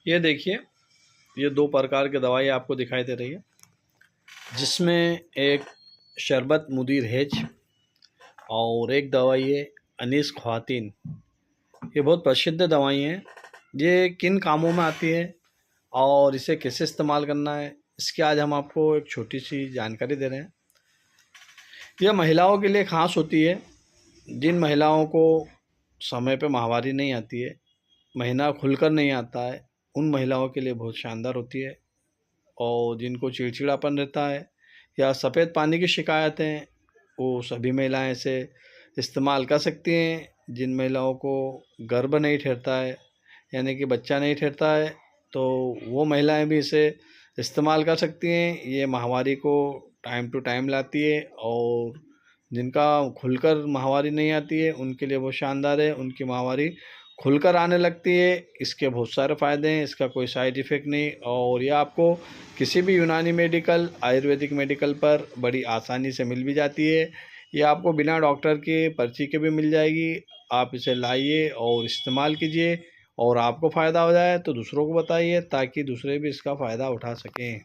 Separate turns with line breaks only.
ये देखिए, ये 2 प्रकार की दवाई आपको दिखाई दे रही है, जिसमें एक शरबत मुदीर हेज और एक दवाई है अनीस ख्वातीन। ये बहुत प्रसिद्ध दवाई हैं। ये किन कामों में आती है और इसे कैसे इस्तेमाल करना है, इसकी आज हम आपको एक छोटी सी जानकारी दे रहे हैं। यह महिलाओं के लिए ख़ास होती है। जिन महिलाओं को समय पे माहवारी नहीं आती है, महीना खुलकर नहीं आता है, उन महिलाओं के लिए बहुत शानदार होती है। और जिनको चिड़चिड़ापन रहता है या सफ़ेद पानी की शिकायतें, वो सभी महिलाएं इसे इस्तेमाल कर सकती हैं। जिन महिलाओं को गर्भ नहीं ठहरता है, यानी कि बच्चा नहीं ठहरता है, तो वो महिलाएं भी इसे इस्तेमाल कर सकती हैं। ये माहवारी को टाइम टू टाइम लाती है, और जिनका खुलकर माहवारी नहीं आती है उनके लिए वो शानदार है। उनकी माहवारी खुलकर आने लगती है। इसके बहुत सारे फ़ायदे हैं, इसका कोई साइड इफ़ेक्ट नहीं। और ये आपको किसी भी यूनानी मेडिकल, आयुर्वेदिक मेडिकल पर बड़ी आसानी से मिल भी जाती है। ये आपको बिना डॉक्टर के पर्ची के भी मिल जाएगी। आप इसे लाइए और इस्तेमाल कीजिए, और आपको फ़ायदा हो जाए तो दूसरों को बताइए, ताकि दूसरे भी इसका फ़ायदा उठा सकें।